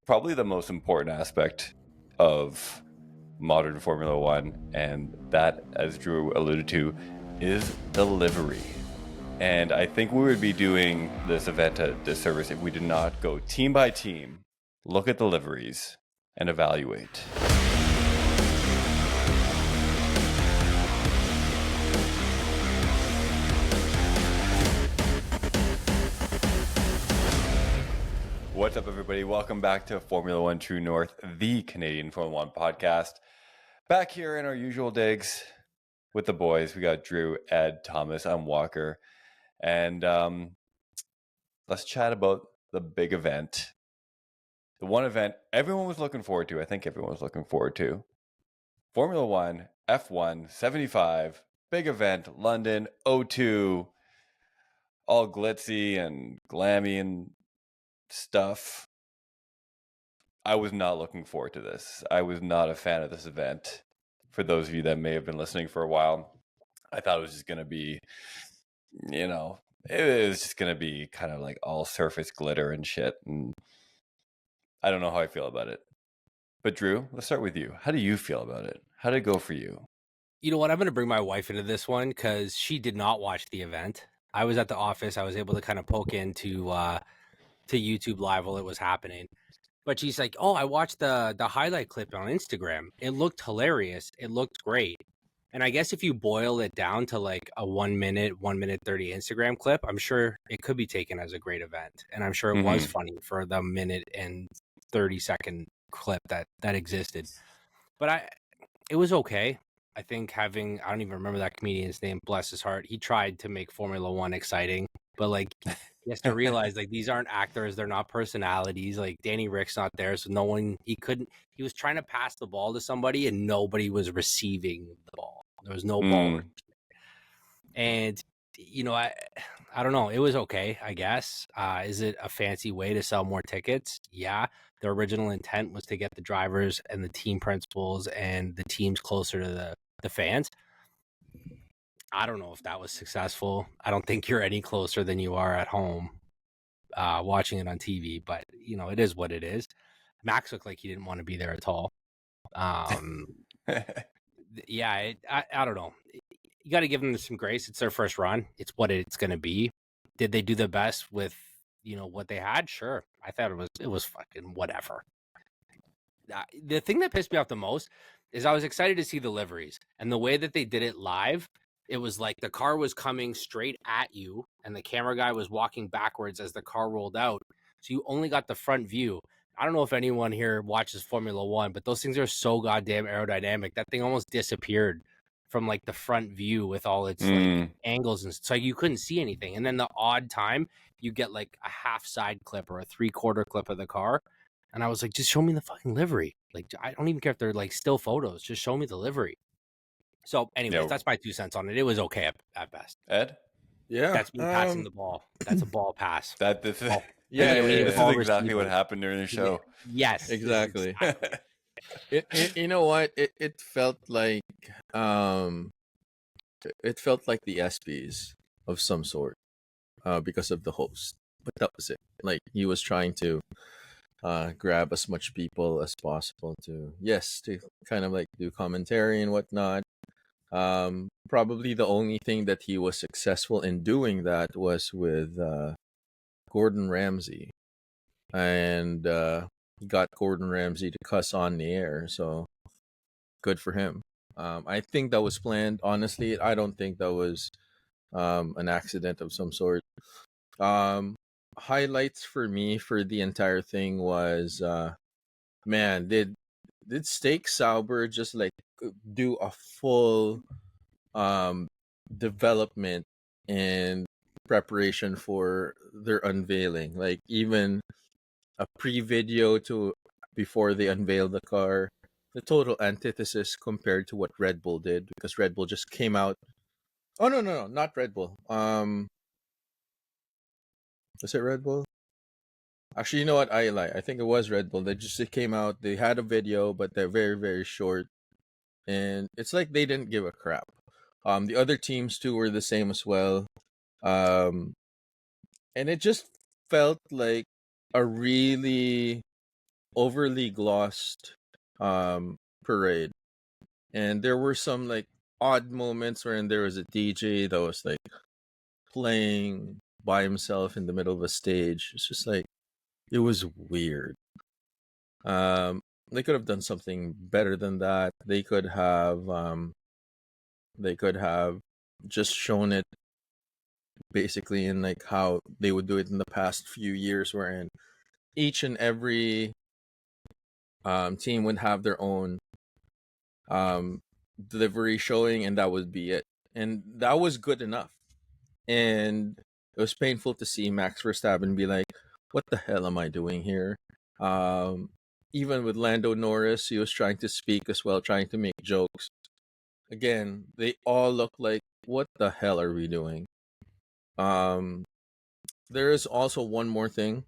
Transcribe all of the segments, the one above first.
probably the most important aspect of modern Formula One, and that, as Drew alluded to, is the livery. And I think we would be doing this event a disservice if we did not go team by team, look at the liveries, and evaluate. What's up, everybody? Welcome back to Formula One True North, the Canadian Formula One podcast. Back here in our usual digs with the boys. We got Drew, Ed, Thomas, I'm Walker. And let's chat about the big event. The one event everyone was looking forward to. I think everyone was looking forward to. Formula One, F1, 75, big event, London, O2, all glitzy and glammy and stuff. I was not looking forward to this. I was not a fan of this event. For those of you that may have been listening for a while, I thought it was just going to be, it was just going to be kind of like all surface glitter and shit. And I don't know how I feel about it. But Drew, let's start with you. How do you feel about it? How did it go for you? You know what? I'm going to bring my wife into this one because she did not watch the event. I was at the office. I was able to kind of poke into to YouTube Live while it was happening. But she's like, "Oh, I watched the highlight clip on Instagram. It looked hilarious. It looked great." And I guess if you boil it down to like a 1 minute, 1 minute 30 Instagram clip, I'm sure it could be taken as a great event. And I'm sure it was funny for the minute and 30-second clip that existed. But it was okay. I think I don't even remember that comedian's name, bless his heart. He tried to make Formula One exciting, but like he has to realize like these aren't actors, they're not personalities. Like Danny Rick's not there, so he was trying to pass the ball to somebody and nobody was receiving the ball. There was no ball. And I don't know. It was okay, I guess. Is it a fancy way to sell more tickets? Yeah. The original intent was to get the drivers and the team principals and the teams closer to the fans. I don't know if that was successful. I don't think you're any closer than you are at home watching it on TV, but it is what it is. Max looked like he didn't want to be there at all. Yeah, I don't know. You got to give them some grace. It's their first run. It's what it's going to be. Did they do the best with what they had? Sure. I thought it was fucking whatever. The thing that pissed me off the most is I was excited to see the liveries and the way that they did it live. It was like the car was coming straight at you and the camera guy was walking backwards as the car rolled out. So you only got the front view. I don't know if anyone here watches Formula One, but those things are so goddamn aerodynamic. That thing almost disappeared from like the front view with all its like angles, and so you couldn't see anything. And then the odd time you get like a half side clip or a 3/4 clip of the car. And I was like, just show me the fucking livery. Like, I don't even care if they're like still photos. Just show me the livery. So anyways, that's my 2 cents on it. It was okay at best. Ed? Yeah. That's me passing the ball. That's a ball pass. This is Ball exactly receiver. what happened during the show. Yes. Exactly. You know what? It felt like the ESPYs of some sort because of the host. But that was it. Like he was trying to grab as much people as possible to kind of like do commentary and whatnot. Probably the only thing that he was successful in doing that was with Gordon Ramsay, and he got Gordon Ramsay to cuss on the air, so good for him. I think that was planned. Honestly, I don't think that was an accident of some sort. Highlights for me for the entire thing was, man, did Steak Sauber just like do a full development and preparation for their unveiling? Like even a pre-video to before they unveiled the car. The total antithesis compared to what Red Bull did, because Red Bull just came out. Oh no, not Red Bull. Was it Red Bull? Actually, you know what? I lie. I think it was Red Bull. They came out. They had a video, but they're very, very short, and it's like they didn't give a crap. The other teams too were the same as well, and it just felt like a really overly glossed parade, and there were some like odd moments wherein there was a DJ that was like playing by himself in the middle of a stage. It's just like it was weird. They could have done something better than that. They could have just shown it basically in like how they would do it in the past few years, wherein each and every team would have their own delivery showing, and that would be it. And that was good enough. And it was painful to see Max Verstappen be like, "What the hell am I doing here?" Even with Lando Norris, he was trying to speak as well, trying to make jokes. Again, they all look like, "What the hell are we doing?" Um, there is also one more thing.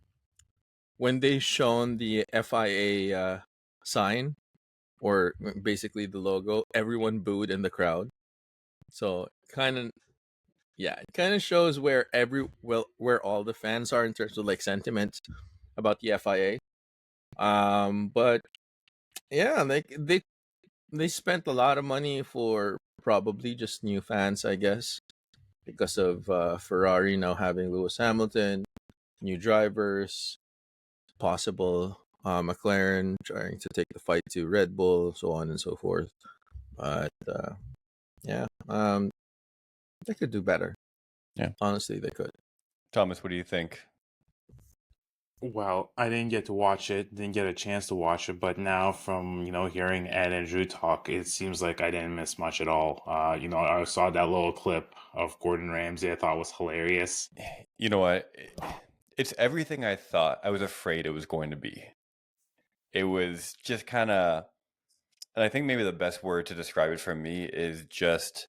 When they shown the FIA sign, or basically the logo, everyone booed in the crowd. So it kind of shows where where all the fans are in terms of like sentiment about the FIA. But yeah, like they spent a lot of money for probably just new fans, I guess, because of Ferrari now having Lewis Hamilton, new drivers, possible McLaren trying to take the fight to Red Bull, so on and so forth. But yeah, they could do better. Yeah. Honestly, they could. Thomas, what do you think? Well, I didn't get to watch it, didn't get a chance to watch it, but now from, hearing Ed and Drew talk, it seems like I didn't miss much at all. I saw that little clip of Gordon Ramsay I thought was hilarious. You know what? It's everything I thought I was afraid it was going to be. It was just kind of, and I think maybe the best word to describe it for me is just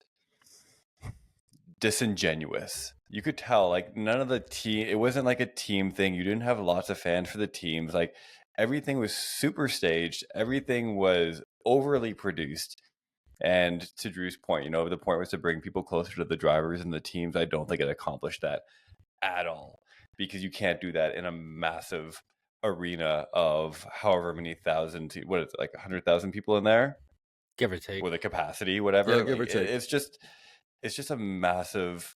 disingenuous. You could tell, like, none of the team, it wasn't like a team thing. You didn't have lots of fans for the teams. Like, everything was super staged, everything was overly produced. And to Drew's point, the point was to bring people closer to the drivers and the teams. I don't think it accomplished that at all, because you can't do that in a massive arena of however many thousand, what is it, like 100,000 people in there? Give or take. With a capacity, whatever. Yeah, give or take. It's just a massive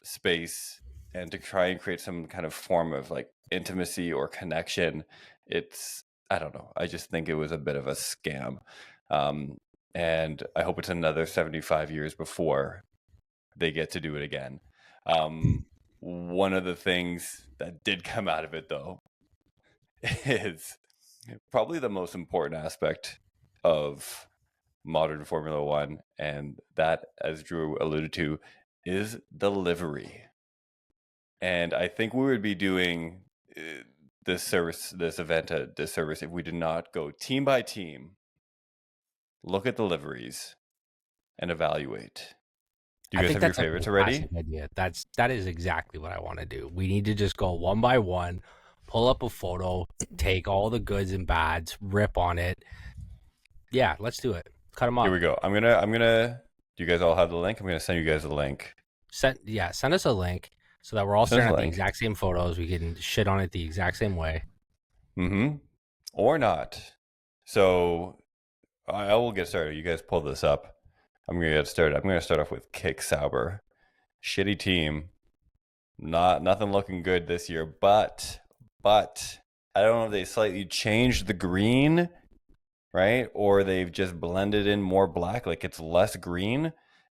space, and to try and create some kind of form of like intimacy or connection, I don't know. I just think it was a bit of a scam. And I hope it's another 75 years before they get to do it again. One of the things that did come out of it, though, is probably the most important aspect of modern Formula One, and that, as Drew alluded to, is the livery. And I think we would be doing this event a disservice if we did not go team by team, look at the liveries, and evaluate. Do you guys have your favorites already? Idea. That is exactly what I want to do. We need to just go one by one, pull up a photo, take all the goods and bads, rip on it. Yeah, let's do it. Cut them off. Here we go. I'm gonna. Do you guys all have the link? I'm gonna send you guys the link. Send us a link so that we're all staring at the exact same photos. We can shit on it the exact same way. Or not. So I will get started. You guys pull this up. I'm gonna get started. I'm gonna start off with Kick Sauber. Shitty team. Nothing looking good this year. But I don't know if they slightly changed the green, right? Or they've just blended in more black, like it's less green.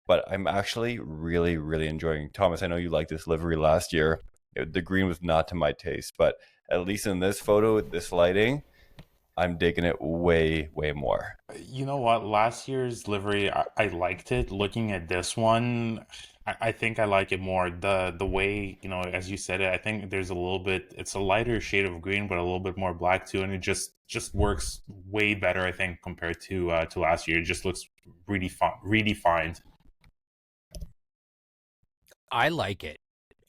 But I'm actually really, really enjoying. Thomas, I know you liked this livery last year. The green was not to my taste, but at least in this photo, this lighting, I'm digging it way, way more. You know what? Last year's livery, I liked it. Looking at this one, I think I like it more. The way, as you said it, I think there's it's a lighter shade of green, but a little bit more black too, and it just works way better, I think, compared to last year. It just looks redefined. I like it.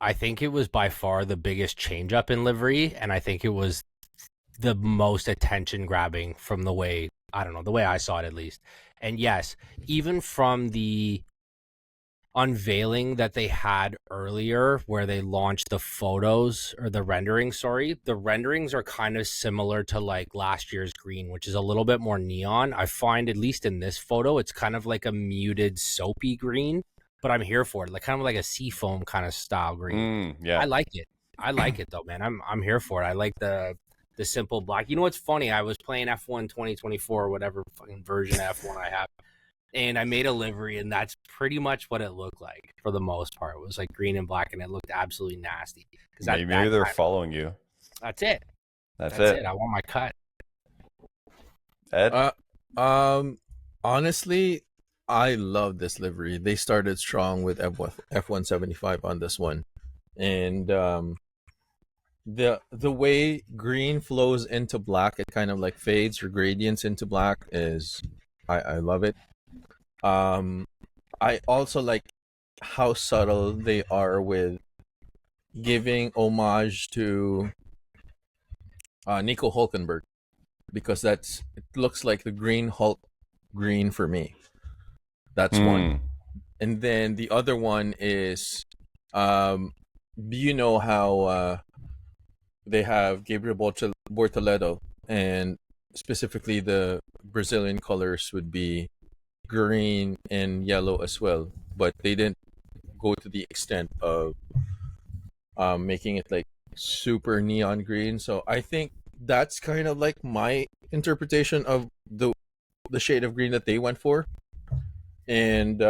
I think it was by far the biggest change up in livery, and I think it was the most attention grabbing from the way I saw it at least. And yes, even from the unveiling that they had earlier where they launched the photos or the renderings, the renderings are kind of similar to like last year's green, which is a little bit more neon. I find, at least in this photo, it's kind of like a muted soapy green, but I'm here for it, like kind of like a seafoam kind of style green. Yeah. I like it though, man. I'm here for it. I like the simple black. You know what's funny, I was playing F1 2024 or whatever fucking version of F1 I have, and I made a livery, and that's pretty much what it looked like for the most part. It was like green and black, and it looked absolutely nasty. Maybe they're following you. That's it. That's it. I want my cut. Ed? Honestly, I love this livery. They started strong with F175 on this one, and the way green flows into black, it kind of like fades or gradients into black is, I love it. I also like how subtle they are with giving homage to Nico Hulkenberg, because it looks like the Green Hulk green for me. That's one. And then the other one is, you know how they have Gabriel Bortoleto, and specifically the Brazilian colors would be green and yellow as well, but they didn't go to the extent of making it like super neon green. So I think that's kind of like my interpretation of the shade of green that they went for. And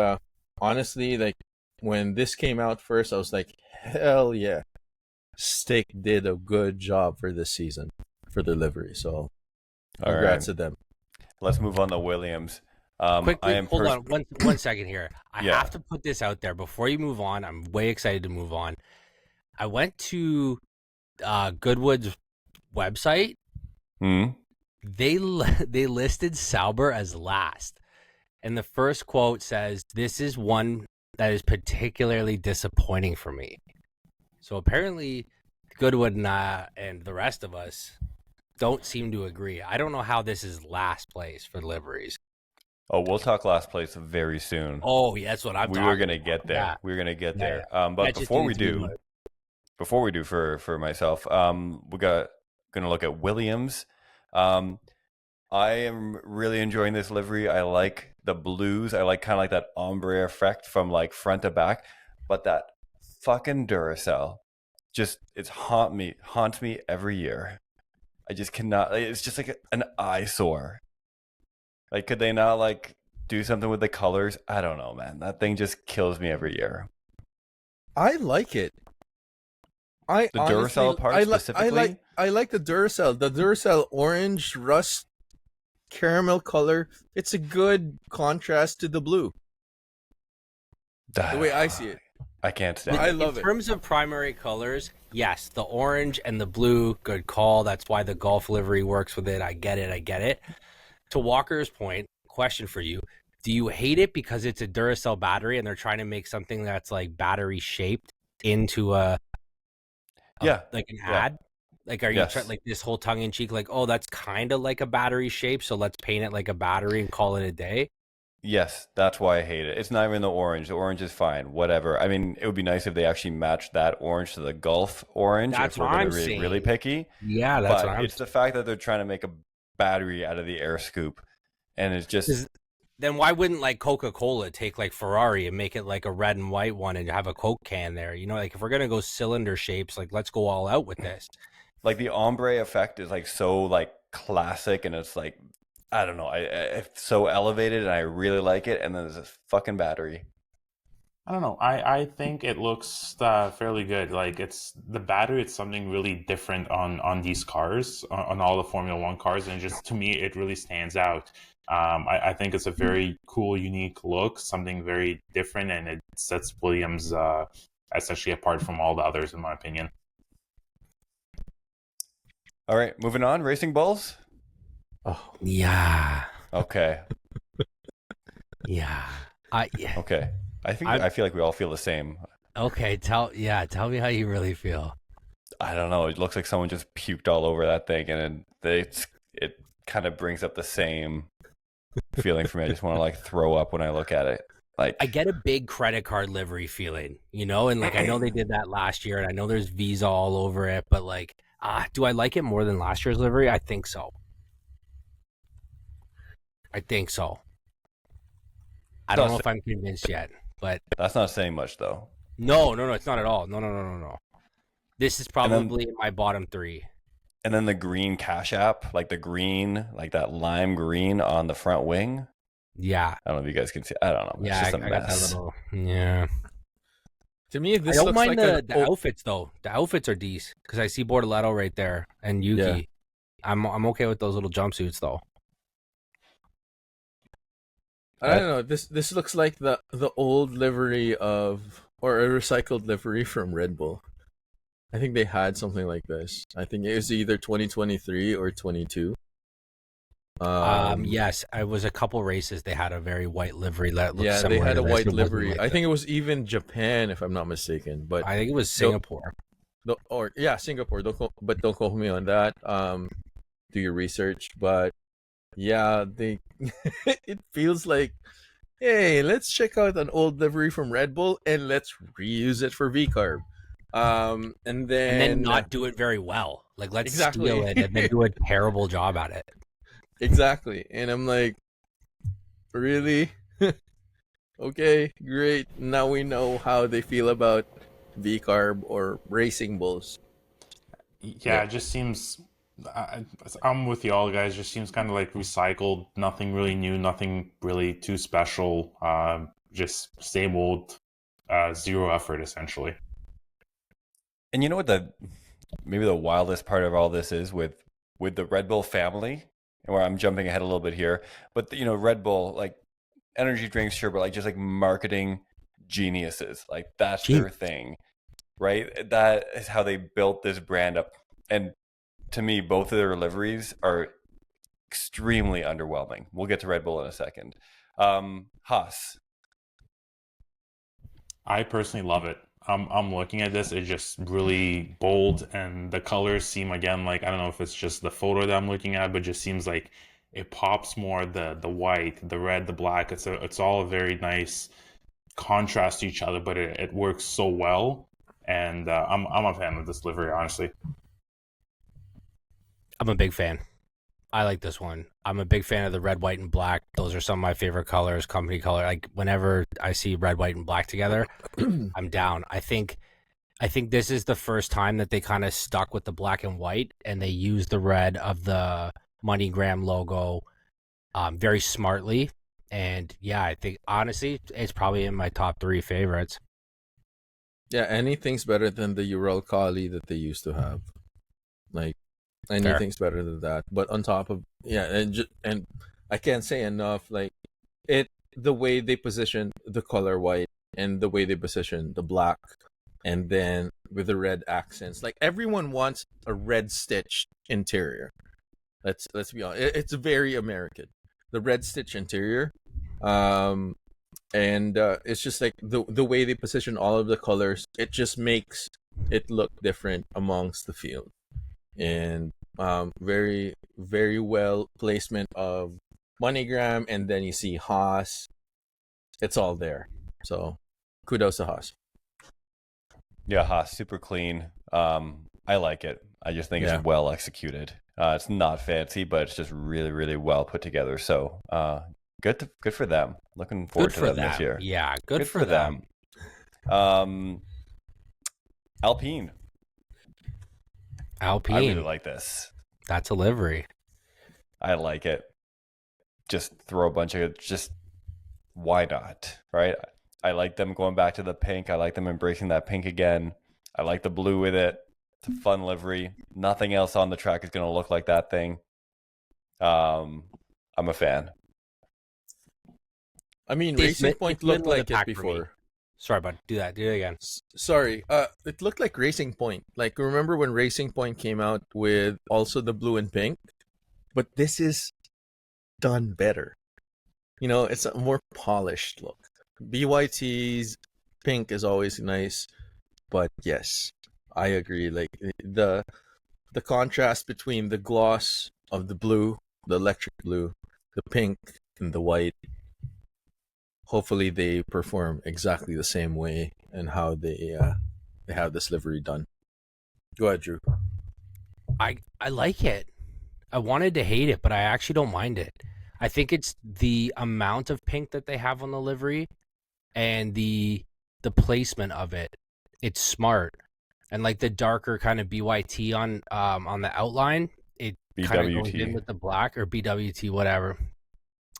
honestly, like when this came out first, I was like, hell yeah, Stick did a good job for this season for the livery. So congrats to them. Let's move on to Williams. Quickly, hold on one second here. I have to put this out there before you move on. I'm way excited to move on. I went to Goodwood's website. They listed Sauber as last, and the first quote says, "This is one that is particularly disappointing for me." So apparently, Goodwood and the rest of us don't seem to agree. I don't know how this is last place for liveries. Oh, we'll talk last place very soon. Oh, yeah, that's what I'm talking about. We were going to get there. Yeah. We were going to get there. But before we do for myself, we got going to look at Williams. I am really enjoying this livery. I like the blues. I like kind of like that ombre effect from like front to back. But that fucking Duracell haunts me every year. I just cannot. It's just like an eyesore. Like, could they not like do something with the colors? I don't know, man. That thing just kills me every year. I like it. The Duracell part specifically? I like the Duracell. The Duracell orange rust caramel color. It's a good contrast to the blue. The way I see it. I can't stand it. I love it. In terms of primary colors, yes, the orange and the blue, good call. That's why the Golf livery works with it. I get it. To Walker's point, question for you. Do you hate it because it's a Duracell battery and they're trying to make something that's like battery shaped into like an ad? Like, are you like this whole tongue in cheek, like, oh, that's kind of like a battery shape, so let's paint it like a battery and call it a day? Yes, that's why I hate it. It's not even the orange. The orange is fine, whatever. I mean, it would be nice if they actually matched that orange to the Golf orange. That's if we're what I'm really, saying. Really picky. Yeah, that's but what I'm it's the fact that they're trying to make a battery out of the air scoop, and it's just. Then why wouldn't like Coca-Cola take like Ferrari and make it like a red and white one and have a Coke can there? You know, like if we're gonna go cylinder shapes, like let's go all out with this. Like the ombre effect is like so like classic, and it's like I don't know, it's so elevated, and I really like it. And then there's this fucking battery. I don't know. I think it looks fairly good. Like it's the battery. It's something really different on these cars, on all the Formula One cars, and just to me, it really stands out. I think it's a very cool, unique look, something very different, and it sets Williams essentially apart from all the others, in my opinion. All right, moving on. Racing Bulls. Oh yeah. Okay. Yeah. Okay. I feel like we all feel the same. Okay, tell me how you really feel. I don't know. It looks like someone just puked all over that thing, and it kind of brings up the same feeling for me. I just want to like throw up when I look at it. Like, I get a big credit card livery feeling, and like I know they did that last year, and I know there's Visa all over it, but like, do I like it more than last year's livery? I think so. I think so. I don't know if I'm convinced yet, but that's not saying much though. no, it's not at all. No. This is probably in my bottom 3. And then the green Cash App, like the green, like that lime green on the front wing. Yeah. I don't know if you guys can see. I don't know. Yeah, It's just a I got that mess. little. Yeah. To me, I this don't looks mind like the outfits though. The outfits are decent because I see Bortoletto right there and Yuki. Yeah. I'm okay with those little jumpsuits though. I don't know. This looks like the old livery or a recycled livery from Red Bull. I think they had something like this. I think it was either 2023 or 22. Yes, I was a couple races. They had a very white livery that looked Yeah, similar. they had to a this. white It wasn't livery. like I that. think it was even Japan, if I'm not mistaken. But I think it was Singapore. Singapore. Don't quote me on that. Do your research. But yeah, they it feels like, hey, let's check out an old livery from Red Bull and let's reuse it for VCarb. And then not do it very well. Like let's Exactly. steal it and then do a terrible job at it. Exactly. And I'm like, really? Okay, great. Now we know how they feel about VCarb or racing bulls. Yeah, it just seems. I'm with you all guys. Just seems kind of like recycled. Nothing really new. Nothing really too special. Just same old. Zero effort essentially. And you know what maybe the wildest part of all this is with the Red Bull family, and where I'm jumping ahead a little bit here, but Red Bull, like energy drinks, sure, but like just like marketing geniuses, like that's their thing, right? That is how they built this brand up. And to me, both of their liveries are extremely underwhelming. We'll get to Red Bull in a second. Haas. I personally love it. I'm looking at this. It's just really bold, and the colors seem again like I don't know if it's just the photo that I'm looking at, but just seems like it pops more. The white, the red, the black. It's all a very nice contrast to each other, but it works so well. And I'm a fan of this livery, honestly. I'm a big fan. I like this one. I'm a big fan of the red, white, and black. Those are some of my favorite colors, company color. Like whenever I see red, white, and black together, I'm down. I think this is the first time that they kind of stuck with the black and white and they used the red of the MoneyGram logo very smartly. And yeah, I think honestly, it's probably in my top 3 favorites. Yeah, anything's better than the Ural Kali that they used to have. Like, anything's better than that. But on top of and I can't say enough. Like the way they position the color white and the way they position the black, and then with the red accents. Like everyone wants a red stitched interior. Let's be honest. It's very American. The red stitch interior, and it's just like the way they position all of the colors. It just makes it look different amongst the field. And very, very well placement of MoneyGram, and then you see Haas. It's all there. So kudos to Haas. Yeah, Haas, super clean. I like it. I just think it's well executed. It's not fancy, but it's just really, really well put together. So good for them. Looking forward to them this year. Yeah, good for them. Alpine. I really like this. That's a livery. I like it. Just throw a bunch of why not, right? I like them going back to the pink. I like them embracing that pink again. I like the blue with it. It's a fun livery. Nothing else on the track is going to look like that thing. I'm a fan. I mean, Racing Point looked like it before. Sorry, bud. Do it again. Sorry. It looked like Racing Point. Like, remember when Racing Point came out with also the blue and pink? But this is done better. It's a more polished look. BYT's pink is always nice, but yes, I agree. Like the contrast between the gloss of the blue, the electric blue, the pink, and the white. hopefully they perform exactly the same way and how they have this livery done. Go ahead, Drew. I like it. I wanted to hate it, but I actually don't mind it. I think it's the amount of pink that they have on the livery and the placement of it. It's smart. And like the darker kind of BYT on the outline, it kind of goes in BWT. with the black, or BWT, whatever.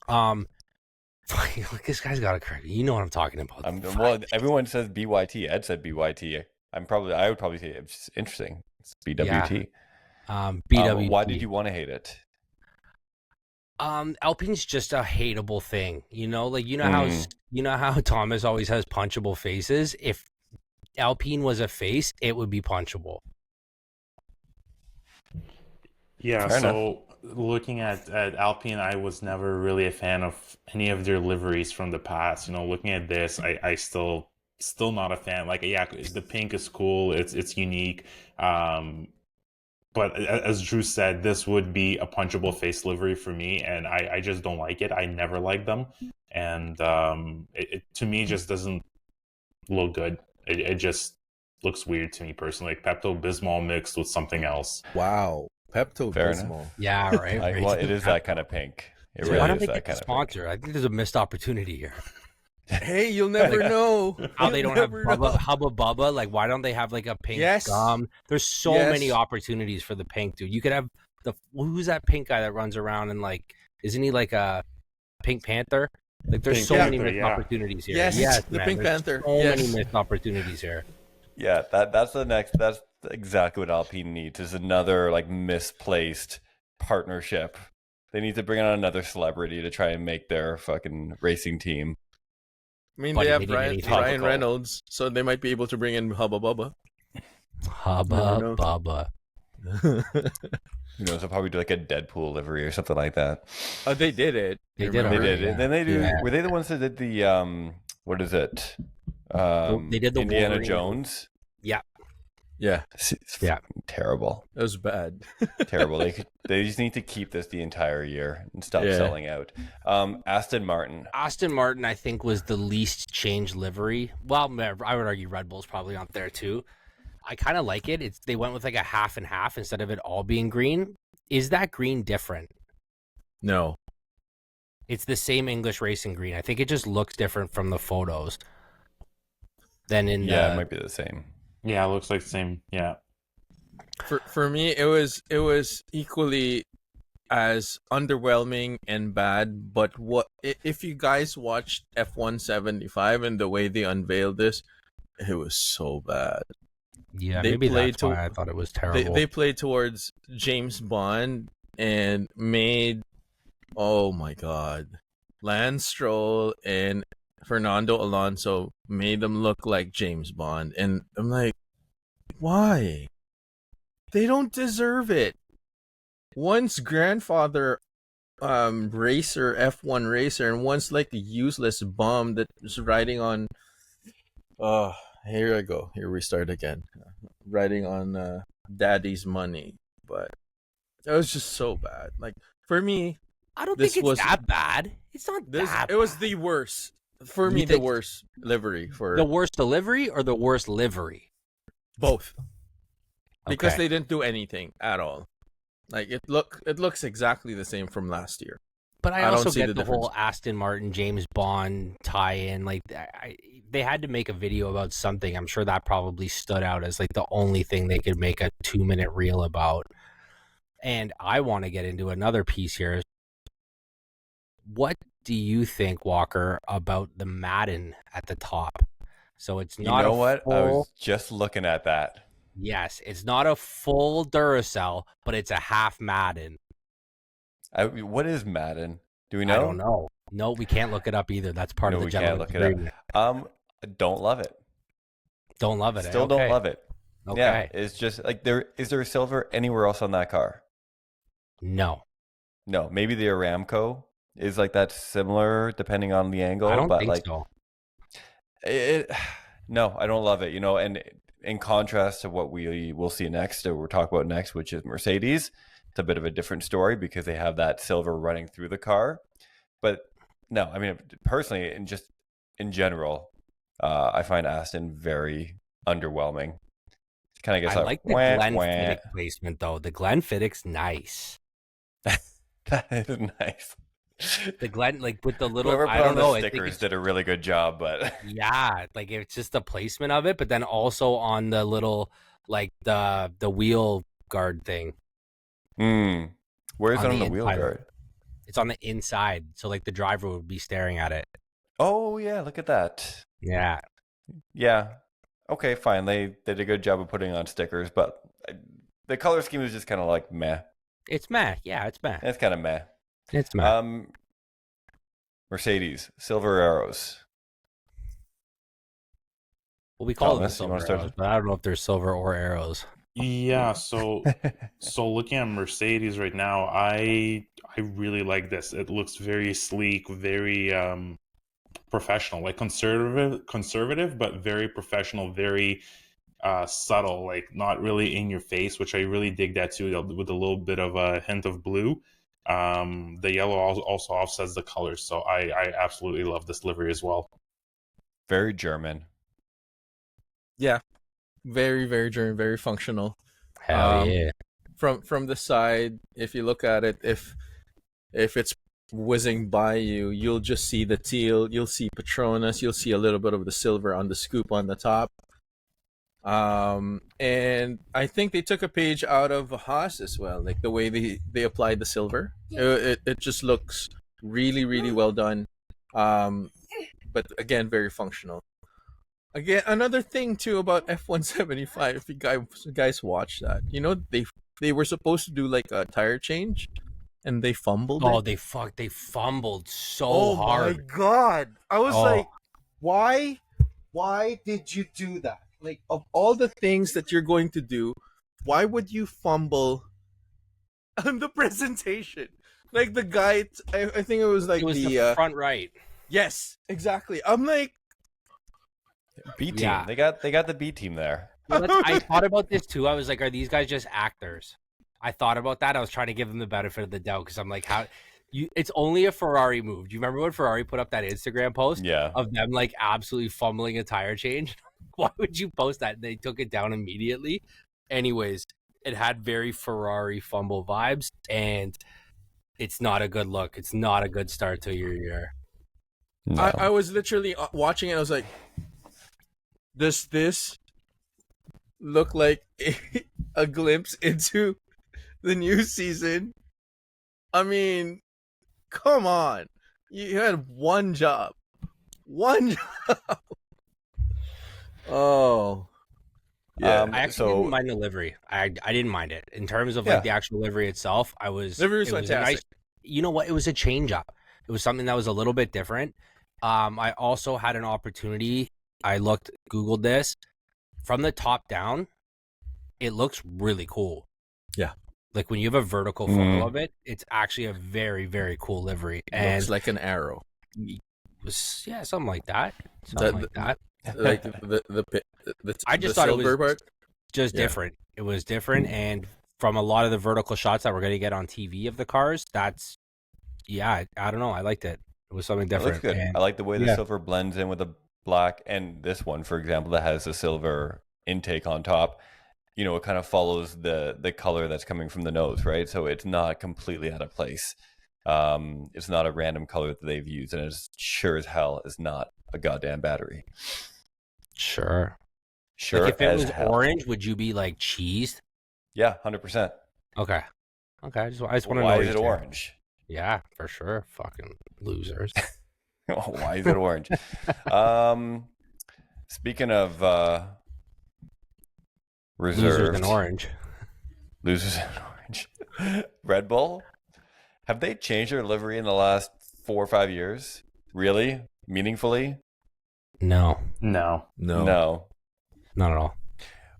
Look, this guy's got a credit. You know what I'm talking about. Well, everyone says BYT. Ed said BYT. I would probably say it's just interesting. It's BWT. BWT. Why did you want to hate it? Alpine's just a hateable thing, you know. Like you know how Thomas always has punchable faces. If Alpine was a face, it would be punchable. Yeah, Fair so looking at Alpine, I was never really a fan of any of their liveries from the past. You know, looking at this, I still not a fan. Like, yeah, the pink is cool. It's unique. But as Drew said, this would be a punchable face livery for me, and I just don't like it. I never liked them, and it to me just doesn't look good. It just looks weird to me personally, like Pepto-Bismol mixed with something else. Wow, Pepto Fair Bismol. Yeah, right. Well, it is that kind of pink. It Why really don't is they that get the kind of pink. sponsor? I think there's a missed opportunity here. Hey, you'll never know. How they You'll don't have never know. Hubba Bubba? Like, why don't they have like a pink Yes. gum? There's so Yes. many opportunities for the pink, dude. You could have who's that pink guy that runs around and like, isn't he like a Pink Panther? Like, there's Pink so many Panther, missed yeah. opportunities here. Yes, the man, Pink there's Panther. So Yes. many missed opportunities here. Yeah, that's exactly what Alpine needs, is another like misplaced partnership. They need to bring on another celebrity to try and make their fucking racing team. I mean, Buddy, they they have didn't Ryan, anything. Ryan Reynolds, so they might be able to bring in Hubba Bubba. Hubba Never know. Bubba. You know, so probably do like a Deadpool livery or something like that. Oh, they did it. They did They already, did it. yeah. Then they do. Yeah. Were they the ones that did the what is it? They did the Indiana Wolverine. Jones. Yeah, It's Yeah. fucking terrible. that was bad. Terrible. They just need to keep this the entire year and stop Yeah. selling out. Aston Martin. Aston Martin, I think, was the least changed livery. Well, I would argue Red Bull's probably on there too. I kind of like it. They went with like a half and half instead of it all being green. Is that green different? No, It's the same English racing green. I think it just looks different from the photos than in Yeah, it the. might be the same. Yeah, it looks like the same. Yeah. for me, it was equally as underwhelming and bad. But if you guys watched F175 and the way they unveiled this, it was so bad. Yeah, they maybe played that's why to- I thought it was terrible. They played towards James Bond and made, oh my god, Lance Stroll and Fernando Alonso made them look like James Bond, and I'm like, why? They don't deserve it. One's grandfather racer, F1 racer, and one's like a useless bum that's riding on here I go. Here we start again. Riding on daddy's money. But it was just so bad. Like, for me, I don't this think it's was- that bad. It's not this that it was bad. the worst. For You me, the think- worst livery for The worst delivery or the worst livery? both. Because Okay. they didn't do anything at all. Like, it looks exactly the same from last year. But I I don't also see get the the whole difference. Aston Martin, James Bond tie-in. Like, they had to make a video about something. I'm sure that probably stood out as like the only thing they could make a 2-minute reel about. And I want to get into another piece here. What do you think, Walker, about the Madden at the top? So it's You not know a what? I full. was just looking at that. Yes, it's not a full Duracell, but it's a half Madden. What is Madden? Do we know? I don't know. No, we can't look it up either. That's part No, of the we can't gentleman's look it up. agreement. Don't love it. Don't love it. Still Okay. don't love it. Okay. Yeah, it's just like is there silver anywhere else on that car? No, No, maybe the Aramco is like that similar depending on the angle, I don't but think like so. it no, I don't love it, you know, and in contrast to what we will see next or we'll talk about next, which is Mercedes, it's a bit of a different story because they have that silver running through the car. But no, I mean personally, and just in general, I find Aston very underwhelming. Kind of I gets like like the wah wah. Glenfiddich placement though. The Glenfiddich's nice. That is nice. The Glen, like with the little, Whoever I put don't on the know. I think stickers it's did a really good job, but yeah, like it's just the placement of it, but then also on the little like the wheel guard thing where is on it on the the wheel inside. guard? It's on the inside, so like the driver would be staring at it. Oh yeah, look at that. Yeah, Yeah. Okay, fine. They did a good job of putting on stickers, but the color scheme is just kind of like meh. it's meh. Yeah, it's meh. It's kind of meh. It's meh. Mercedes silver arrows. Well, we call them Thomas, you want silver to arrows, start? but I don't know if they're silver or arrows. Yeah, so looking at Mercedes right now, I really like this. It looks very sleek, very professional, like conservative, but very professional, very subtle, like not really in your face, which I really dig that too, with a little bit of a hint of blue. The yellow also offsets the colors, so I absolutely love this livery as well. Very German. Yeah, very very German, very functional. Hell yeah. From the side, if you look at it, if it's whizzing by you, you'll just see the teal, you'll see Petronas, you'll see a little bit of the silver on the scoop on the top. And I think they took a page out of Haas as well, like the way they applied the silver. It just looks really really well done. But again, very functional. Again, another thing too about F175, if you guys watch that, they were supposed to do like a tire change, and they fumbled Oh, it. they fumbled so Oh my hard. god! I was Oh. like, why? Why did you do that? Like, of all the things that you're going to do, why would you fumble on the presentation? Like the guy, I think it was like It was the front right. yes, exactly. I'm like, B team. Yeah. They got the B team there. Well, I thought about this too. I was like, are these guys just actors? I thought about that. I was trying to give them the benefit of the doubt because I'm like, how it's only a Ferrari move. Do you remember when Ferrari put up that Instagram post Yeah. of them like absolutely fumbling a tire change? Why would you post that? They took it down immediately. Anyways, it had very Ferrari fumble vibes, and it's not a good look. It's not a good start to your year. No. I was literally watching it. I was like, does this look like a glimpse into the new season? I mean, come on. You had one job. One job. Oh. Yeah. I actually didn't mind the livery. I didn't mind it. In terms of Yeah. like the actual livery itself, Livery was it was a fantastic. nice, you know what? It was a change up. It was something that was a little bit different. I also had an opportunity. I Googled this. From the top down, it looks really cool. Yeah. Like when you have a vertical photo of it, it's actually a very, very cool livery. And Looks like an arrow. yeah, something like that. Like the I just the thought it was silver part. just Yeah. different. It was different, and from a lot of the vertical shots that we're going to get on TV of the cars, that's I don't know. I liked it. It was something It different. looks good. And I like the way the yeah. silver blends in with the black, and this one, for example, that has the silver intake on top. It kind of follows the color that's coming from the nose, right? So it's not completely out of place. It's not a random color that they've used, and it's sure as hell is not a goddamn battery. Sure. Sure Like if it as was hell. orange, would you be like cheesed? Yeah, 100%. Okay. I just want to know. Why what is it you're saying. orange? Yeah, for sure. Fucking losers. Why is it orange? Speaking of reserved, Losers in orange. Losers in orange. Red Bull, have they changed their livery in the last 4 or 5 years? Really? Meaningfully? No, No. No. not at all.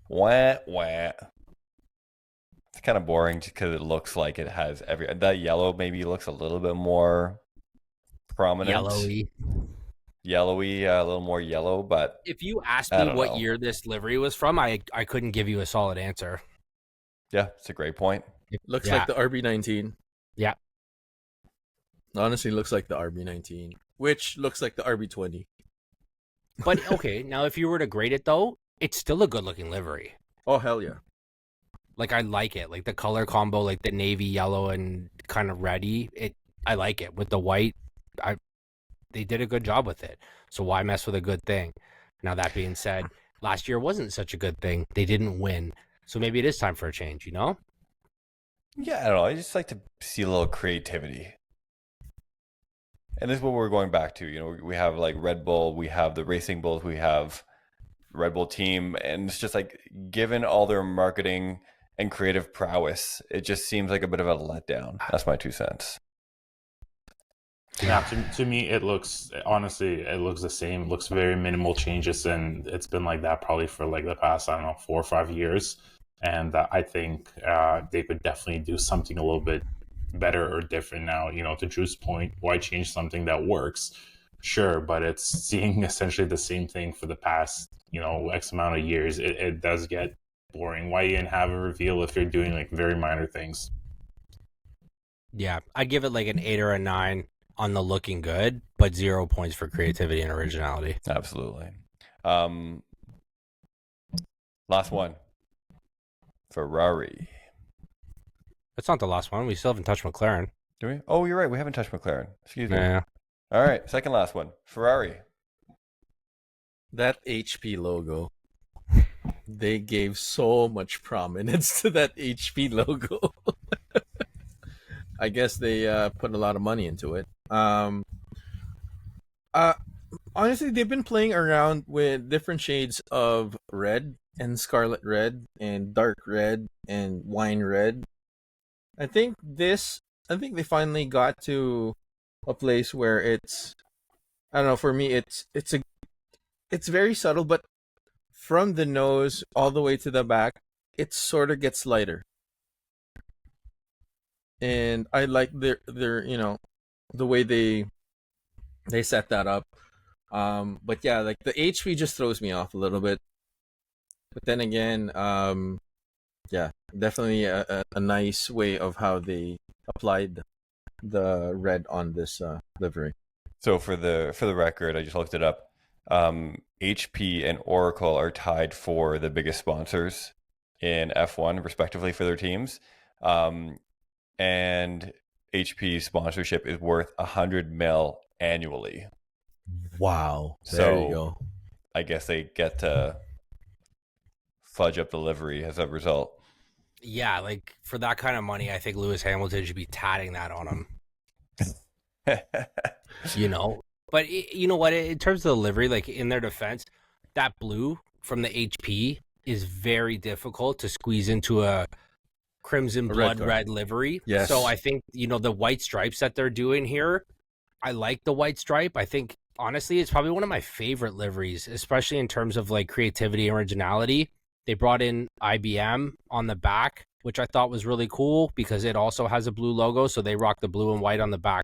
Wah, wah. It's kind of boring because it looks like it has that yellow maybe looks a little bit more prominent. Yellowy, a little more yellow, but If you asked I me don't what know. year this livery was from, I couldn't give you a solid answer. yeah, it's a great point. Looks Yeah. like the RB19. Yeah. Honestly, looks like the RB19, which looks like the RB20. But okay, now if you were to grade it though, it's still a good looking livery. Oh hell yeah! Like I like it, like the color combo, like the navy yellow and kind of reddy. I like it with the white. They did a good job with it. So why mess with a good thing? Now that being said, last year wasn't such a good thing. They didn't win, so maybe it is time for a change. You know? Yeah, I don't know. I just like to see a little creativity. And this is what we're going back to. We have like Red Bull, we have the Racing Bulls, we have the Red Bull team, and it's just like, given all their marketing and creative prowess, it just seems like a bit of a letdown. That's my 2 cents. Yeah, to me, it looks the same. It looks very minimal changes, and it's been like that probably for like the past, I don't know, 4 or 5 years. And I think they could definitely do something a little bit better or different now. To Drew's point, why change something that works? Sure, but it's seeing essentially the same thing for the past, X amount of years. It does get boring. Why even have a reveal if you're doing like very minor things? Yeah, I'd give it like an 8 or a 9 on the looking good, but 0 points for creativity and originality. Absolutely. Last one. Ferrari. That's not the last one. We still haven't touched McLaren. Do we? Oh, you're right. We haven't touched McLaren. Excuse me. Yeah. All right. Second last one. Ferrari. That HP logo. They gave so much prominence to that HP logo. I guess they put a lot of money into it. Honestly, they've been playing around with different shades of red and scarlet red and dark red and wine red. I think they finally got to a place where it's, I don't know, for me it's very subtle, but from the nose all the way to the back, it sort of gets lighter. And I like their the way they set that up. But yeah, like the HP just throws me off a little bit. But then again, yeah, definitely a nice way of how they applied the red on this livery. So for the record, I just looked it up. HP and Oracle are tied for the biggest sponsors in F1, respectively, for their teams. And HP sponsorship is worth 100 mil annually. Wow. So There you go. I guess they get to fudge up the livery as a result. Yeah, like for that kind of money, I think Lewis Hamilton should be tatting that on him. But you know what? In terms of the livery, like in their defense, that blue from the HP is very difficult to squeeze into a crimson blood red livery. Yes. So I think, the white stripes that they're doing here, I like the white stripe. I think, honestly, it's probably one of my favorite liveries, especially in terms of like creativity and originality. They brought in IBM on the back, which I thought was really cool because it also has a blue logo. So they rock the blue and white on the back.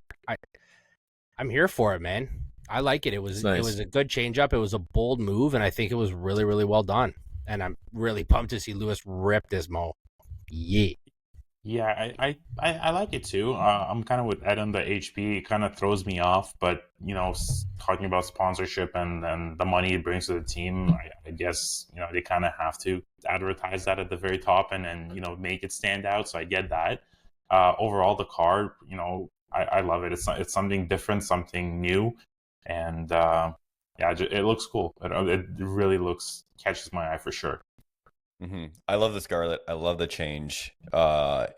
I'm here for it, man. I like it. It was nice. It was a good change up. It was a bold move, and I think it was really, really well done. And I'm really pumped to see Lewis rip this mo. Yeah. Yeah, I like it too. I'm kind of with Ed on the HP. It kind of throws me off, but talking about sponsorship and the money it brings to the team, I guess they kind of have to advertise that at the very top and then make it stand out. So I get that. Overall, the car, I love it. It's something different, something new, and it looks cool. It really catches my eye for sure. Mm-hmm. I love the scarlet. I love the change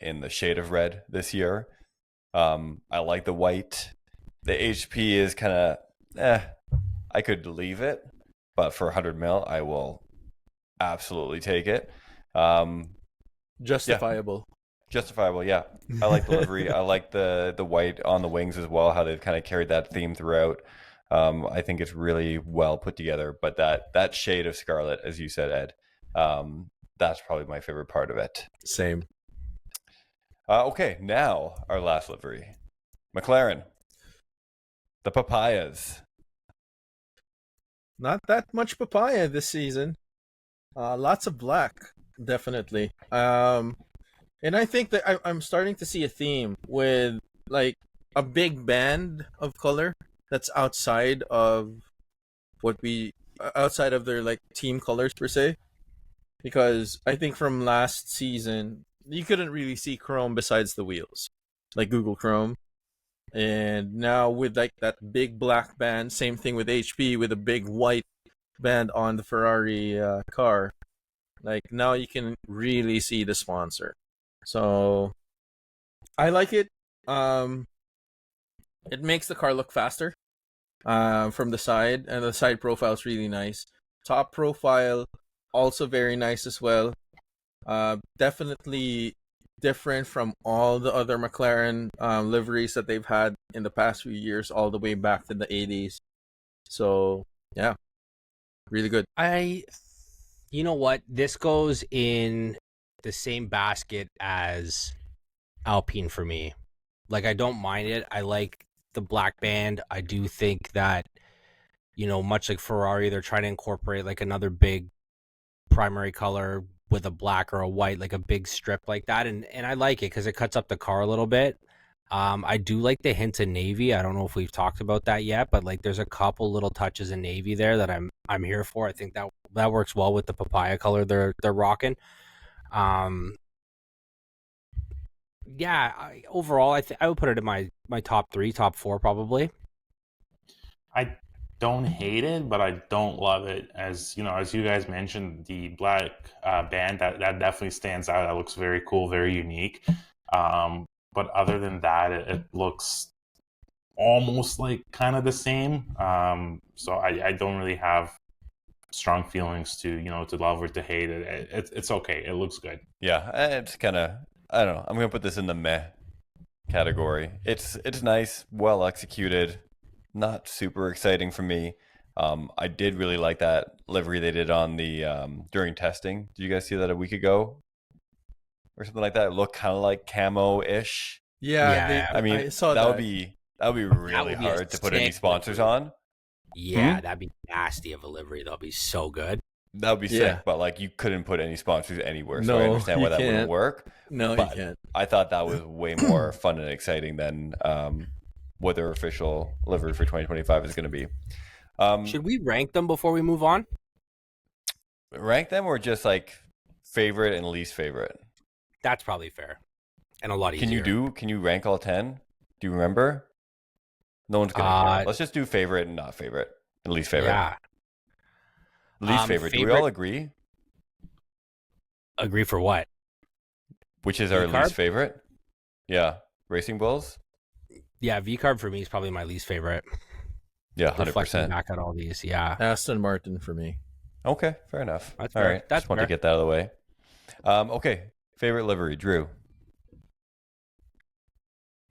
in the shade of red this year. I like the white. The HP is kind of, I could leave it, but for 100 mil, I will absolutely take it. Justifiable. Yeah. Justifiable, yeah. I like the livery. I like the white on the wings as well, how they've kind of carried that theme throughout. I think it's really well put together. But that shade of scarlet, as you said, Ed, that's probably my favorite part of it. Same. Okay, now our last livery. McLaren. The papayas. Not that much papaya this season. Lots of black, definitely. And I think that I'm starting to see a theme with like a big band of color that's outside of what we outside of their like team colors per se, because I think from last season you couldn't really see Chrome besides the wheels, like Google Chrome. And now with like that big black band, same thing with HP with a big white band on the Ferrari car. Like now you can really see the sponsor. So I like it. Um, it makes the car look faster from the side, and the side profile is really nice. Top profile also very nice as well. Definitely different from all the other McLaren liveries that they've had in the past few years, all the way back to the 80s. So, yeah, really good. You know what? This goes in the same basket as Alpine for me. Like, I don't mind it. I like the black band. I do think that, much like Ferrari, they're trying to incorporate like another big primary color with a black or a white, like a big strip like that. And I like it because it cuts up the car a little bit. I do like the hint of navy. I don't know if we've talked about that yet, but like there's a couple little touches of navy there that I'm here for. I think that works well with the papaya color they're rocking. Yeah, overall I would put it in my top 3, top 4 probably. I don't hate it, but I don't love it. As you know, as you guys mentioned, the black band that definitely stands out. That looks very cool, very unique. But other than that, it looks almost like kind of the same. So I don't really have strong feelings to love or to hate it. It's okay. It looks good. Yeah, it's kind of, I don't know. I'm gonna put this in the meh category. It's nice, well executed, not super exciting for me. I did really like that livery they did on the during testing. Did you guys see that a week ago or something like that? It looked kind of like camo-ish. Yeah. I mean, I saw that that. would be really would be a hard to put any sick sponsors livery. on. Yeah, that'd be nasty of a livery. That'll be so good. That would be Yeah. sick, but like you couldn't put any sponsors anywhere, so I No, understand why you that wouldn't can't. work. No, you But can't. I thought that was way more fun and exciting than what their official livery for 2025 is going to be. Should we rank them before we move on? Rank them or just like favorite and least favorite? That's probably fair and a lot easier. Can you rank all 10? Do you remember? No one's going to care. Let's just do favorite and not favorite and least favorite. Yeah. Least favorite. Do we all agree? Agree for what? Which is our V-carb? least favorite? Yeah. Racing Bulls? Yeah, V-carb for me is probably my least favorite. Yeah, Reflecting 100%. back at all these, yeah. Aston Martin for me. Okay, fair enough. That's all fair. right. That's Just want to fair. get that out of the way. Okay. Favorite livery, Drew.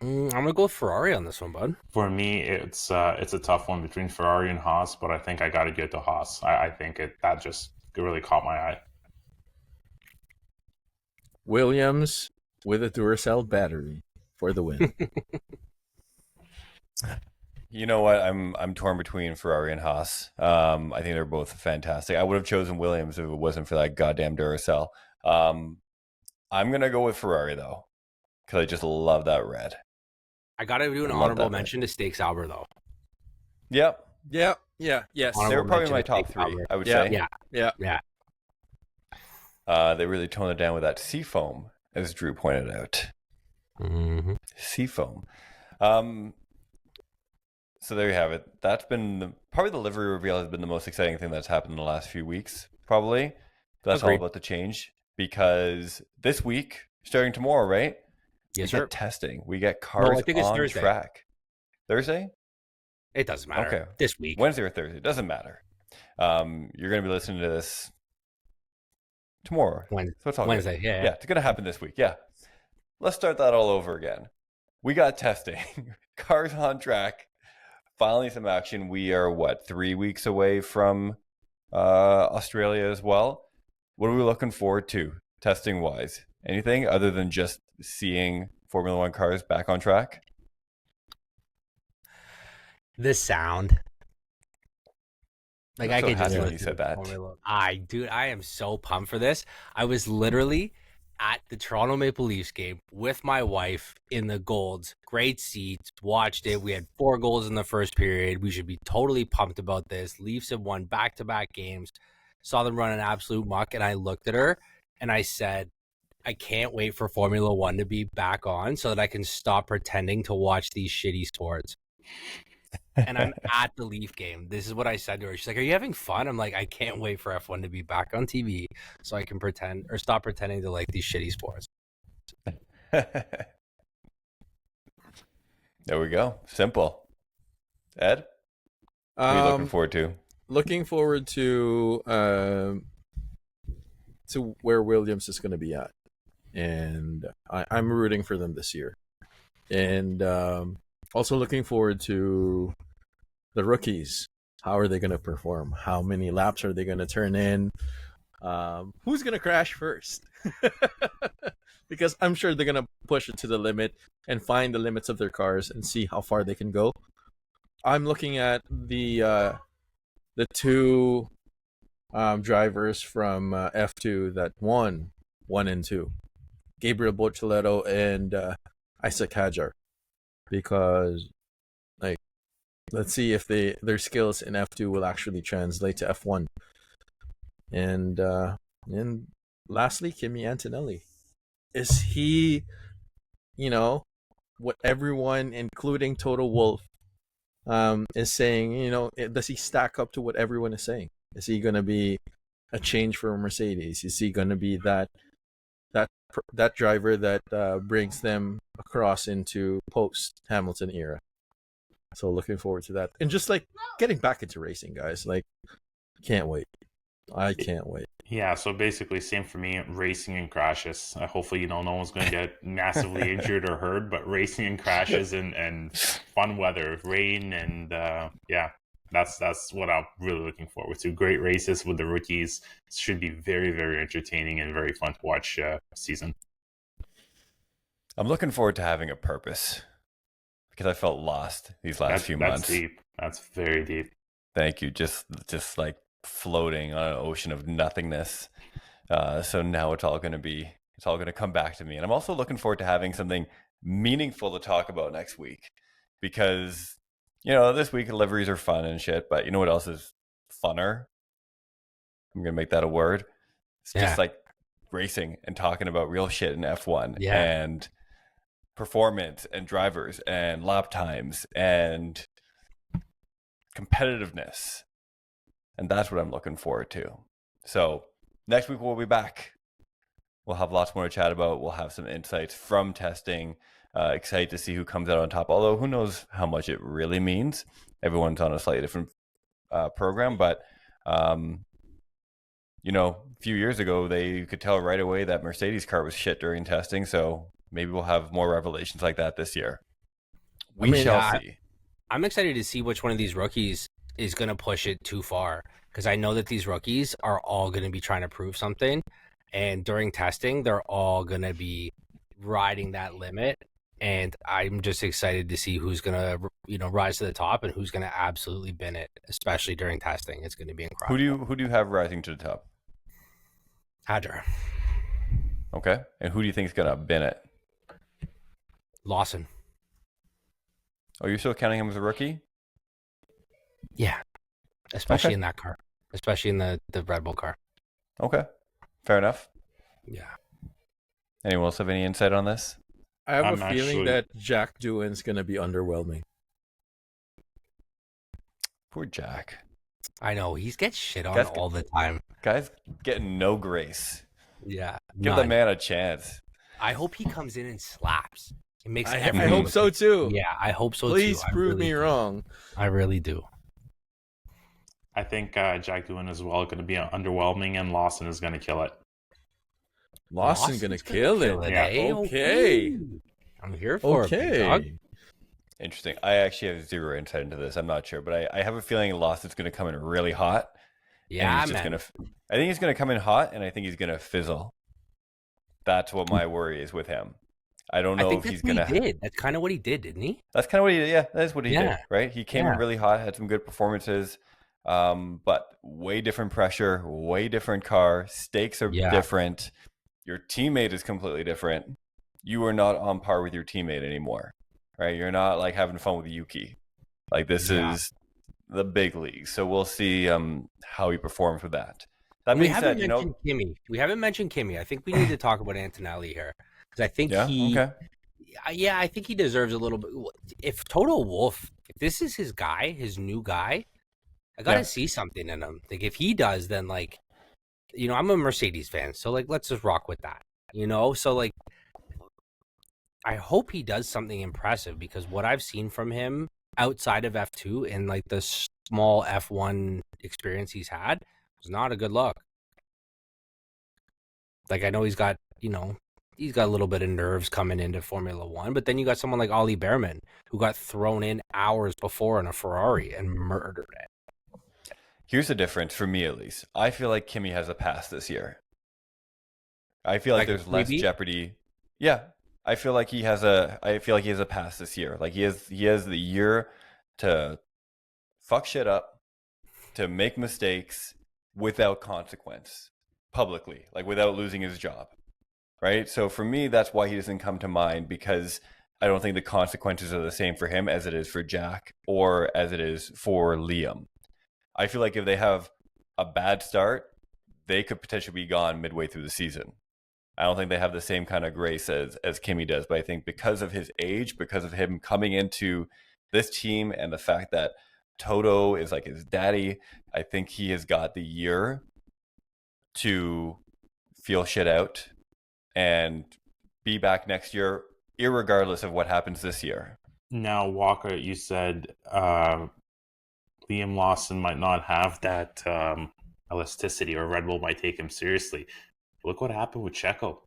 I'm gonna go with Ferrari on this one, bud. For me, it's a tough one between Ferrari and Haas, but I think I got to get to Haas. I think that just really caught my eye. Williams with a Duracell battery for the win. You know what? I'm torn between Ferrari and Haas. I think they're both fantastic. I would have chosen Williams if it wasn't for that goddamn Duracell. I'm gonna go with Ferrari though, because I just love that red. I gotta do an I love honorable that mention to Steak Sauber though. Yep, Yes. they Honorable were probably mention my to top Steak 3. Sauber. I would Yeah. say. Yeah. They really toned it down with that seafoam, as Drew pointed out. Mm-hmm. Seafoam. So there you have it. That's been probably the livery reveal has been the most exciting thing that's happened in the last few weeks. Probably that's all Agreed. about to change because this week, starting tomorrow, right? Yes, we sir. get testing. We get cars I think it's on Thursday. track. Thursday? It doesn't matter. Okay. This week. Wednesday or Thursday. Doesn't matter. You're going to be listening to this tomorrow. So it's all Wednesday. good. Yeah. Yeah, it's going to happen this week. Yeah. Let's start that all over again. We got testing. Cars on track. Finally, some action. We are, 3 weeks away from Australia as well. What are we looking forward to, testing-wise? Anything other than just seeing Formula One cars back on track? The sound. Like I'm I so could just happy when listen you said to that. Formula. I am so pumped for this. I was literally at the Toronto Maple Leafs game with my wife in the Golds. Great seats. Watched it. We had 4 goals in the first period. We should be totally pumped about this. Leafs have won back-to-back games. Saw them run an absolute muck, and I looked at her and I said, I can't wait for Formula One to be back on so that I can stop pretending to watch these shitty sports. And I'm at the Leaf game. This is what I said to her. She's like, "Are you having fun?" I'm like, "I can't wait for F1 to be back on TV so I can pretend or stop pretending to like these shitty sports." There we go. Simple. Ed, what are you looking forward to? Looking forward to where Williams is going to be at, and I'm rooting for them this year, and also looking forward to the rookies. How are they going to perform? How many laps are they going to turn in? Who's going to crash first? Because I'm sure they're going to push it to the limit and find the limits of their cars and see how far they can go. I'm looking at the 2 drivers from F2 that won 1 and 2, Gabriel Bortoleto and Isaac Hadjar, because let's see if their skills in F2 will actually translate to F1. And lastly, Kimi Antonelli. Is he, what everyone, including Total Wolf, is saying? Does he stack up to what everyone is saying? Is he going to be a change for Mercedes? Is he going to be that driver that brings them across into post Hamilton era? So looking forward to that, and just getting back into racing, guys. Can't wait. I can't wait. Yeah, so basically same for me, racing and crashes. Hopefully, no one's going to get massively injured or hurt, but racing and crashes and fun weather, rain, and that's what I'm really looking forward to. Great races with the rookies. It should be very, very entertaining and very fun to watch season. I'm looking forward to having a purpose because I felt lost these last few months. That's deep. That's very deep. Thank you. Just like floating on an ocean of nothingness. So now it's all going to come back to me. And I'm also looking forward to having something meaningful to talk about next week, because this week liveries are fun and shit, but you know what else is funner? I'm going to make that a word. It's just like racing and talking about real shit in F1 and performance and drivers and lap times and competitiveness. And that's what I'm looking forward to. So next week we'll be back. We'll have lots more to chat about. We'll have some insights from testing. Excited to see who comes out on top. Although who knows how much it really means. Everyone's on a slightly different program. But, a few years ago, they could tell right away that Mercedes car was shit during testing. So maybe we'll have more revelations like that this year. We shall see. I'm excited to see which one of these rookies is going to push it too far, because I know that these rookies are all going to be trying to prove something, and during testing they're all going to be riding that limit, and I'm just excited to see who's going to rise to the top and who's going to absolutely bin it, especially during testing. It's going to be incredible. Who do you have rising to the top? Hadjar. Okay, and who do you think is going to bin it? Lawson. Oh, you're still counting him as a rookie? Yeah, especially in that car, especially in the Red Bull car. Okay, fair enough. Yeah. Anyone else have any insight on this? I have a feeling that Jack Doohan's going to be underwhelming. Poor Jack. I know, he gets shit on all the time. Guy's getting no grace. Yeah. Give the man a chance. I hope he comes in and slaps. It makes I hope so too. Yeah, I hope so. Please too. prove me wrong. I really do. I think Jack Doohan as well going to be underwhelming, and Lawson is going to kill it. Lawson's going to kill it. Yeah. Okay. I'm here for it, big dog. Interesting. I actually have zero insight into this. I'm not sure, but I have a feeling Lawson's going to come in really hot. Yeah, I think he's going to come in hot, and I think he's going to fizzle. That's what my worry is with him. I don't know if he's going to... did. That's kind of what he did, didn't he? That's kind of what he did. Yeah, that's what he did, right? He came in really hot, had some good performances, but way different pressure, way different car. Stakes are different. Your teammate is completely different. You are not on par with your teammate anymore, right? You're not like having fun with Yuki. Like this is the big league. So we'll see how he performs with that. That And we being haven't said, mentioned Kimmy. We haven't mentioned Kimmy. I think we need to talk about Antonelli here because I think okay. I think he deserves a little bit. If Total Wolf, if this is his guy, his new guy, I got to see something in him. Like if he does, then like, I'm a Mercedes fan, so like let's just rock with that. So like, I hope he does something impressive because what I've seen from him outside of F2 and like the small F1 experience he's had was not a good look. Like I know he's got a little bit of nerves coming into Formula One, but then you got someone like Ollie Behrman who got thrown in hours before in a Ferrari and murdered it. Here's the difference for me, at least. I feel like Kimi has a pass this year. I feel like there's less jeopardy. Yeah, I feel like he has a pass this year. Like he has the year to fuck shit up, to make mistakes without consequence publicly, like without losing his job. Right? So for me, that's why he doesn't come to mind, because I don't think the consequences are the same for him as it is for Jack or as it is for Liam. I feel like if they have a bad start, they could potentially be gone midway through the season. I don't think they have the same kind of grace as Kimi does, but I think because of his age, because of him coming into this team and the fact that Toto is like his daddy, I think he has got the year to feel shit out and be back next year, irregardless of what happens this year. Now, Walker, you said Liam Lawson might not have that elasticity, or Red Bull might take him seriously. Look what happened with Checo.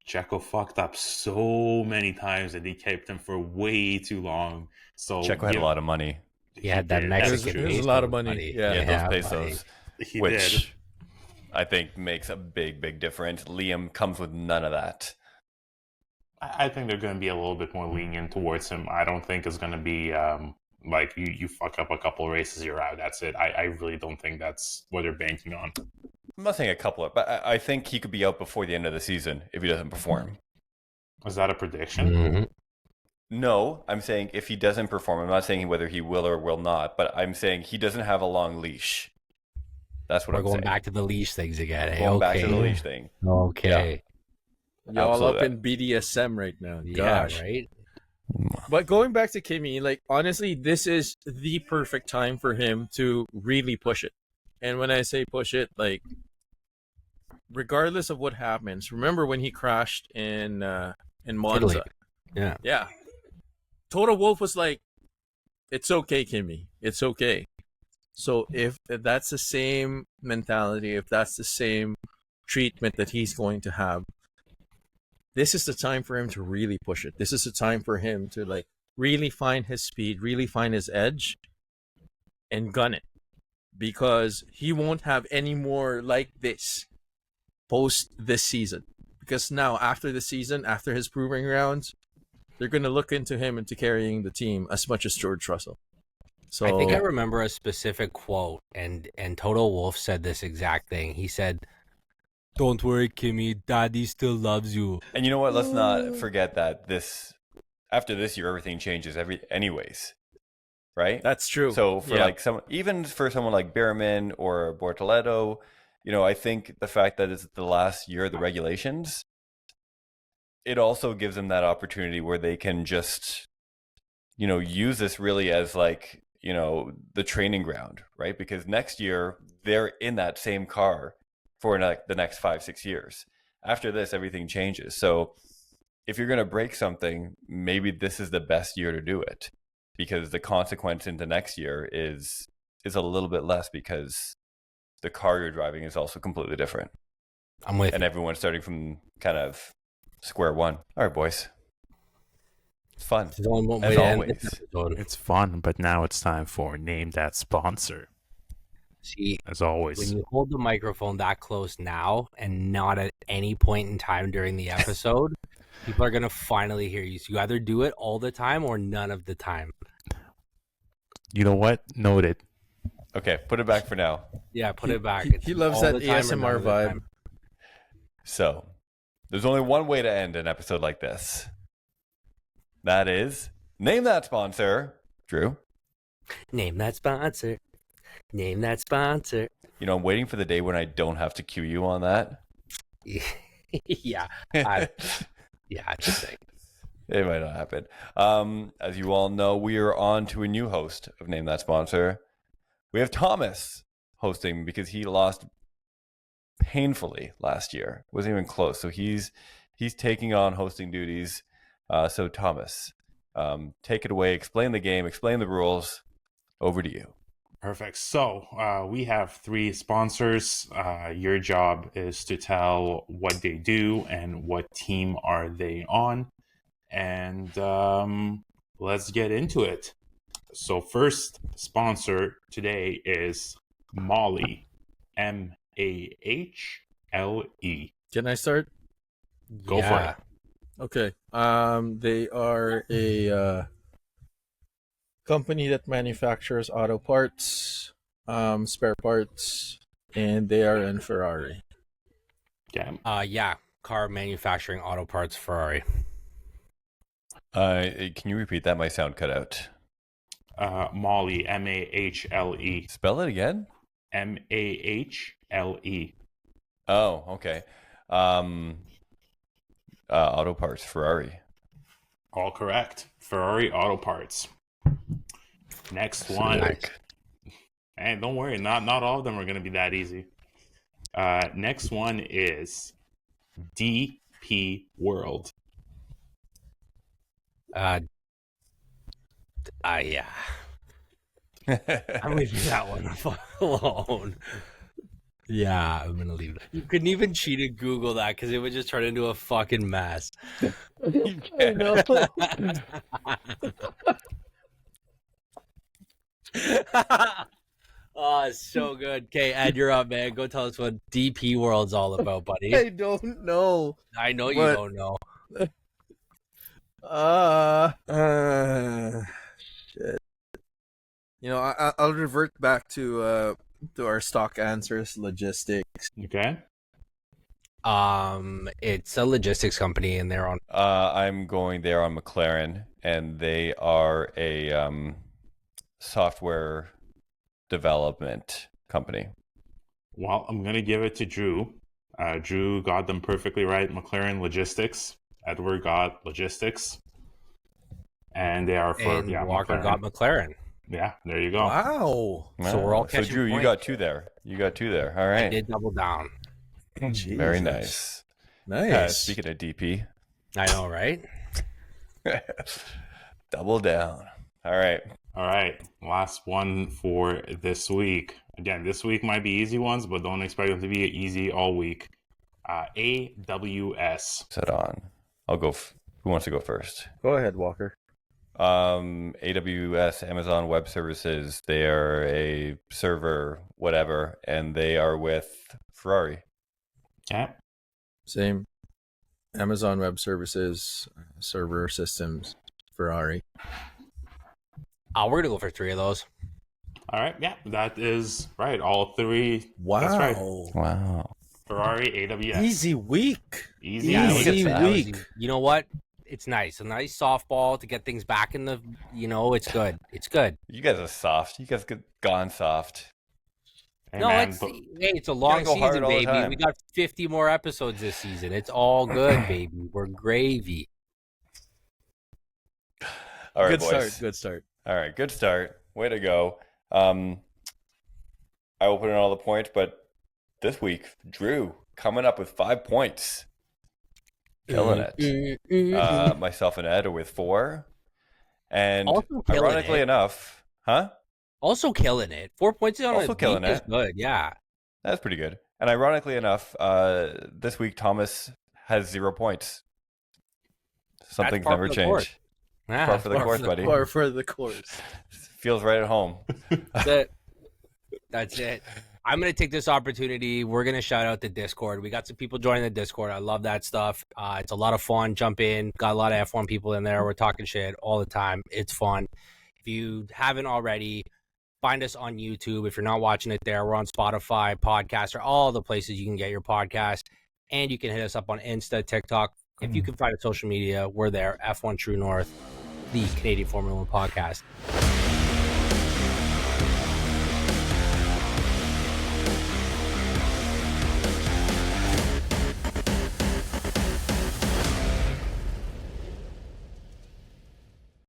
Checo fucked up so many times that he kept him for way too long. So Checo had a lot of money. He had that Mexican. It was a lot of money. Yeah, those pesos, he which did. I think makes a big, big difference. Liam comes with none of that. I think they're going to be a little bit more lenient towards him. I don't think it's going to be like you fuck up a couple of races, you're out. That's it. I really don't think that's what they're banking on. I'm not saying a couple of, but I think he could be out before the end of the season if he doesn't perform. Is that a prediction? Mm-hmm. No, I'm saying if he doesn't perform. I'm not saying whether he will or will not, but I'm saying he doesn't have a long leash. That's what I'm saying. We're going back to the leash things again. Going back to the leash thing. Okay. Yeah. Y'all up in BDSM right now. Gosh. Yeah, right? But going back to Kimi, like honestly, this is the perfect time for him to really push it. And when I say push it, like regardless of what happens, remember when he crashed in Monza? Italy. Yeah. Total Wolf was like, "It's okay, Kimi. It's okay." So if that's the same mentality, if that's the same treatment that he's going to have, this is the time for him to really push it. This is the time for him to like really find his speed, really find his edge, and gun it. Because he won't have any more like this post this season. Because now, after the season, after his proving rounds, they're going to look into him into carrying the team as much as George Russell. So I think I remember a specific quote, and Total Wolf said this exact thing. He said, "Don't worry, Kimi, Daddy still loves you." And you know what? Let's not forget that after this year, everything changes anyways. Right? That's true. So for even for someone like Behrman or Bortoleto, I think the fact that it's the last year of the regulations, it also gives them that opportunity where they can just, use this really as like, the training ground, right? Because next year they're in that same car for the next 5-6 years. After this, everything changes. So if you're going to break something, maybe this is the best year to do it, because the consequence into next year is a little bit less, because the car you're driving is also completely different. I'm with you. And everyone's starting from kind of square one. All right, boys. It's fun. As always. It's fun, but now it's time for Name That Sponsor. See, as always, when you hold the microphone that close now and not at any point in time during the episode, people are going to finally hear you. So you either do it all the time or none of the time. You know what? Noted. Okay, put it back for now. Yeah, put it back. He loves that ASMR vibe. So, There's only one way to end an episode like this. That is, name that sponsor. Drew? Name that sponsor. Name that sponsor. You know, I'm waiting for the day when I don't have to cue you on that. Yeah. Yeah, it's a thing. It might not happen. As you all know, we are on to a new host of Name That Sponsor. We have Thomas hosting because he lost painfully last year. Wasn't even close. So he's taking on hosting duties. So Thomas, take it away. Explain the game. Explain the rules. Over to you. Perfect. So we have 3 sponsors. Your job is to tell what they do and what team are they on. And let's get into it. So first sponsor today is Molly, Mahle. Can I start? Go for it. Okay. They are a company that manufactures auto parts, spare parts, and they are in Ferrari. Yeah. Yeah. Car manufacturing, auto parts, Ferrari. Can you repeat that? My sound cut out. Molly, Mahle. Spell it again. Mahle. Oh, okay. Auto parts, Ferrari. All correct. Ferrari auto parts. Next one. Sick. And don't worry, not all of them are going to be that easy. Next one is DP World. Yeah. I'm leaving that one alone. Yeah, I'm gonna leave that. You couldn't even cheat and Google that because it would just turn into a fucking mess. I know. Oh, it's so good. Okay, Ed, you're up, man. Go tell us what DP World's all about, buddy. I don't know. I know you What? don't know. Shit. You know, I'll revert back to our stock answers, logistics. Okay. It's a logistics company, and they're on. I'm going there on McLaren, and they are a software development company. Well, I'm going to give it to Drew. Drew got them perfectly right. McLaren Logistics. Edward got Logistics. And they are for, And Walker McLaren. got McLaren. Yeah, there you go. Wow. So we're all So catching Drew, you points. got 2 there. All I right. did double down. Very Jesus. nice. Nice. Speaking of DP, I know, right? double down. All right. All right. Last one for this week. Again, this week might be easy ones, but don't expect them to be easy all week. AWS. Set on. I'll go. Who wants to go first? Go ahead, Walker. AWS, Amazon Web Services. They are a server, whatever, and they are with Ferrari. Yeah. Same. Amazon Web Services, server systems, Ferrari. We're gonna go for 3 of those. All right. Yeah, that is right. All 3. Wow. That's right. Wow. Ferrari, AWS. Easy week. Easy Yeah, Easy look at that. week. You know what? It's nice. A nice softball to get things back in the. It's good. It's good. You guys are soft. You guys get gone soft. Hey, No, man, it's but- it's a long go hard season, all the baby. time. We got 50 more episodes this season. It's all good, baby. We're gravy. All right, Good boys. start. Good start. All right, good start. Way to go. I will put in all the points, but this week, Drew coming up with 5 points. Killing it. Myself and Ed are with 4. And Also killing ironically it. enough, Also killing it. 4 points on Also a killing week is it. good. Yeah. That's pretty good. And ironically enough, this week Thomas has 0 points. Some That's things par never for the change. course. Yeah, Par for the course, buddy. Par for the course. Feels right at home. That's it. That's it. I'm going to take this opportunity. We're going to shout out the Discord. We got some people joining the Discord. I love that stuff. It's a lot of fun. Jump in. Got a lot of F1 people in there. We're talking shit all the time. It's fun. If you haven't already, find us on YouTube. If you're not watching it there, we're on Spotify, podcast, or all the places you can get your podcast. And you can hit us up on Insta, TikTok. If you can find a social media, we're there. F1 True North, the Canadian Formula One podcast.